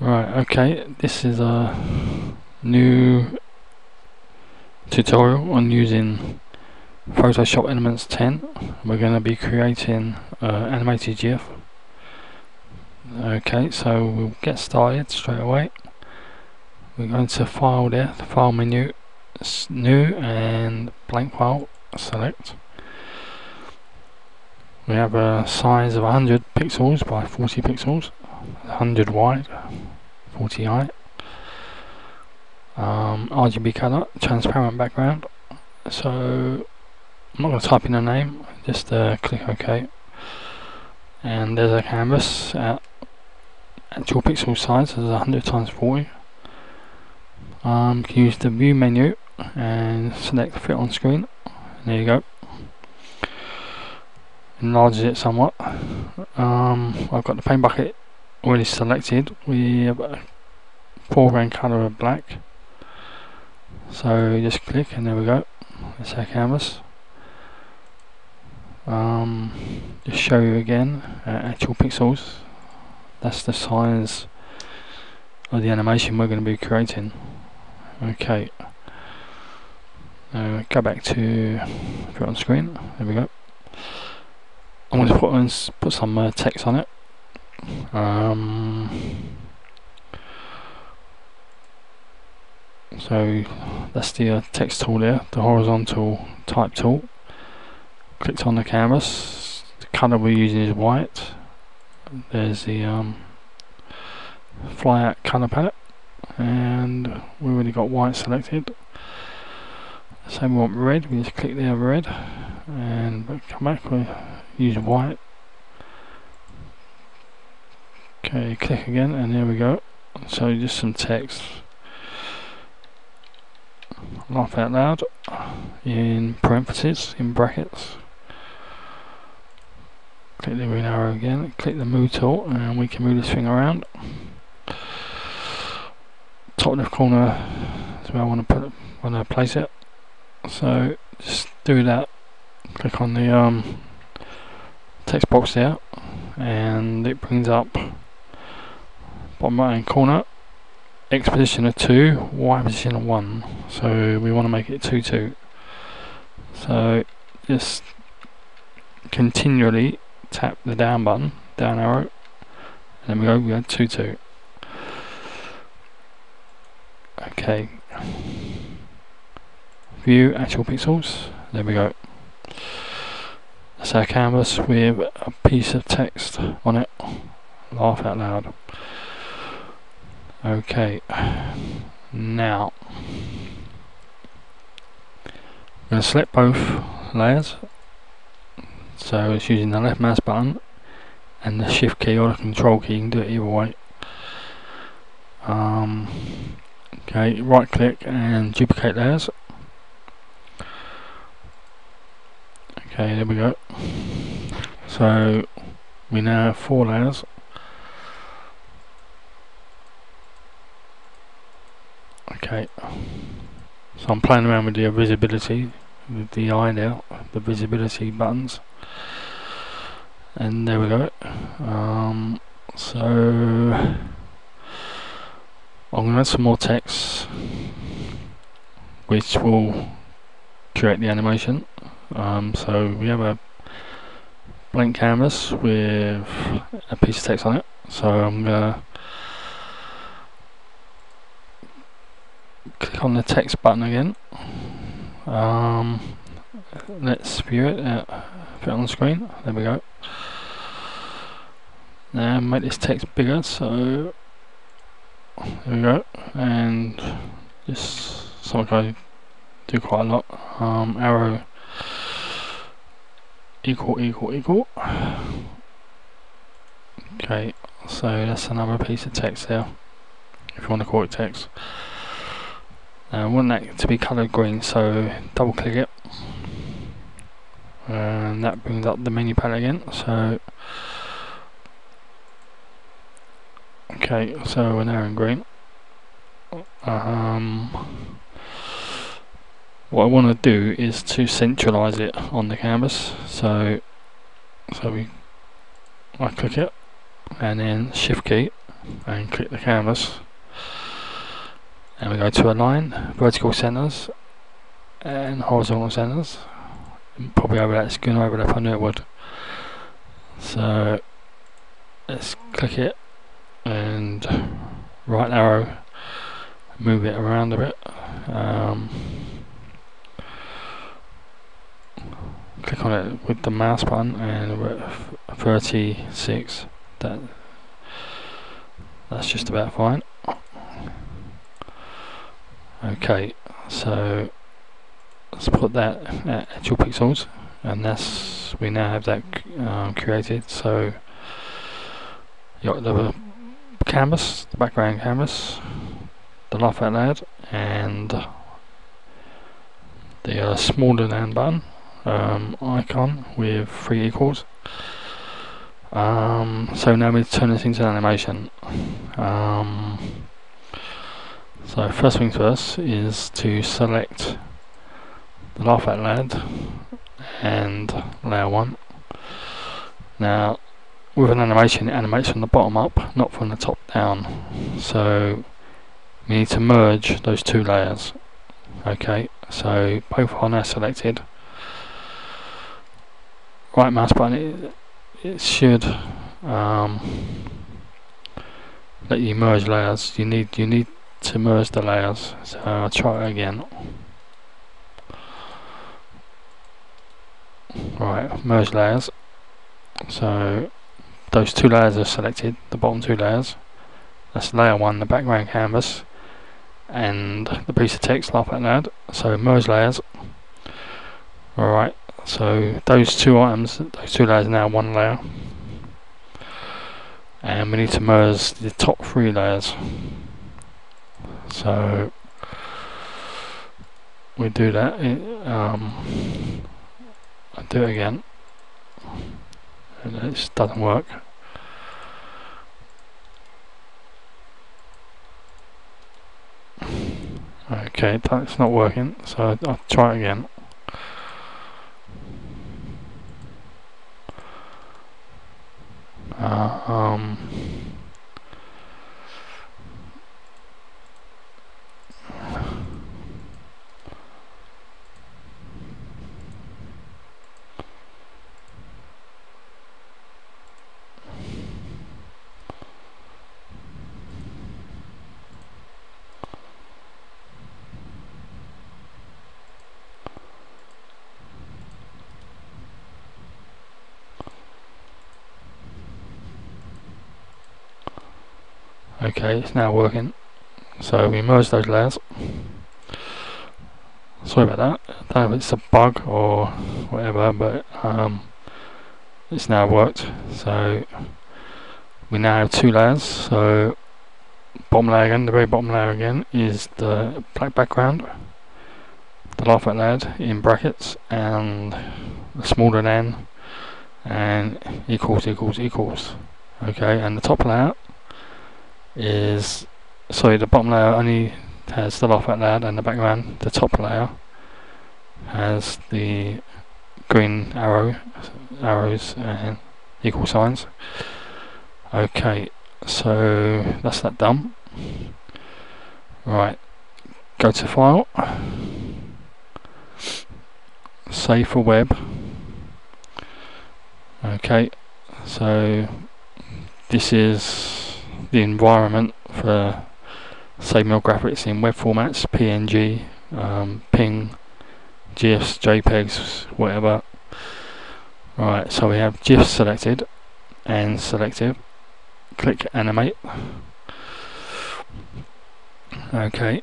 Right, okay, this is a new tutorial on using Photoshop Elements 10. We're going to be creating animated GIF. Okay, so we'll get started straight away. We're going to File there, the File menu, New and Blank File, select. We have a size of 100 pixels by 40 pixels, 100 wide, 40 height. RGB color, transparent background. So I'm not going to type in a name, just click OK. And there's a canvas at actual pixel size, so there's 100 times 40. You can use the view menu and select fit on screen. And there you go. Enlarges it somewhat. I've got the paint bucket already selected. We have a foreground colour of black. So just click and there we go. That's our canvas. Just show you again actual pixels. That's the size of the animation we're going to be creating. Okay. Go back to put on screen. There we go. I'm going to put some text on it. So that's the text tool there, the horizontal type tool. Clicked on the canvas. The colour we're using is white. There's the fly out colour palette, and we already got white selected. So we want red, we just click there, red, and come back, we use white. Okay, click again, and there we go. So just some text. Laugh out loud in parentheses, in brackets. Click the green arrow again, click the move tool, and we can move this thing around. Top left corner is where I want to place it. So just do that. Click on the text box there, and it brings up bottom right hand corner. X position of 2, Y position of 1. So we want to make it 2 2. So just continually tap the down button, down arrow, and then we go, we had 2 2. Okay. View actual pixels, there we go. That's our canvas with a piece of text on it. Laugh out loud. Okay, now I'm going to select both layers. So it's using the left mouse button and the shift key or the control key. You can do it either way. Okay, right click and duplicate layers. Okay, there we go. So we now have 4 layers. Okay, so I'm playing around with the visibility, with the eye now, the visibility buttons, and there we go. So I'm going to add some more text, which will create the animation. So we have a blank canvas with a piece of text on it. So I'm going to click on the text button again. Let's view it, put it on the screen. There we go. Now make this text bigger, so there we go. And just something I do quite a lot. Arrow equal. Okay, so that's another piece of text there, if you want to call it text. I want that to be coloured green, so double click it, and that brings up the menu palette again. So okay, so we're now in green. What I want to do is to centralise it on the canvas. So I click it and then shift key and click the canvas, and we go to align, vertical centers and horizontal centers. Probably overlap, it's going to overlap, I knew it would. So let's click it and right arrow, move it around a bit. Click on it with the mouse button and we're at 36. That's just about fine. Okay, so let's put that at actual pixels, and we now have that created. So you got the canvas, the background canvas, the laugh out loud, and the smaller than button icon with 3 equals. So now we turn this into an animation. So first things first is to select the laugh out loud and layer 1. Now with an animation, it animates from the bottom up, not from the top down. So we need to merge those 2 layers. Okay, so both are now selected. Right mouse button, it should let you merge layers. You need to merge the layers. So I'll try it again. Right, merge layers. So those 2 layers are selected, the bottom 2 layers. That's layer 1, the background canvas, and the piece of text, laugh out loud. So merge layers. Alright, so those 2 items, those 2 layers are now 1 layer. And we need to merge the top 3 layers. So we do that. I'll do it again. And it just doesn't work. Okay, that's not working, so I'll try it again. Okay, it's now working. So we merge those layers. Sorry about that. I don't know if it's a bug or whatever, but it's now worked. So we now have 2 layers. So bottom layer again, the very bottom layer again is the black background, the laugh out loud in brackets, and the smaller than, and equals. Okay, and the top layer is, sorry, the bottom layer only has the laugh out loud and the background. The top layer has the green arrows and equal signs. Okay, so that's that done. Right, go to file, save for web. Okay, so this is the environment for saving your graphics in web formats, PNG, PNG, GIFs, JPEGs, whatever. Right, so we have GIFs selected and selective. Click animate. Okay,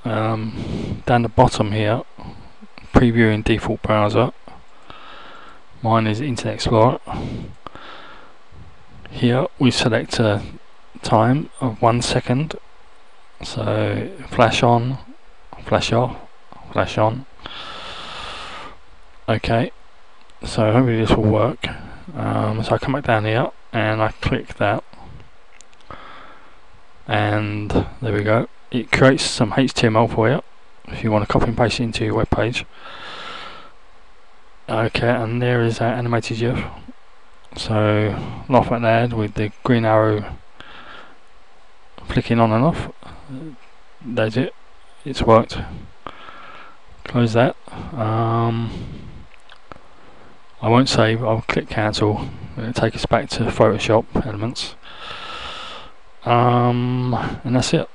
down the bottom here, preview in default browser. Mine is Internet Explorer. Here we select a time of 1 second. So flash on, flash off, flash on. Okay, so hopefully this will work. So I come back down here and I click that, and there we go. It creates some HTML for you if you want to copy and paste it into your web page. Okay, and there is our animated GIF. So laugh out loud with the green arrow flicking on and off. That's it, it's worked. Close that. I won't save, I'll click cancel. It'll take us back to Photoshop elements. And that's it.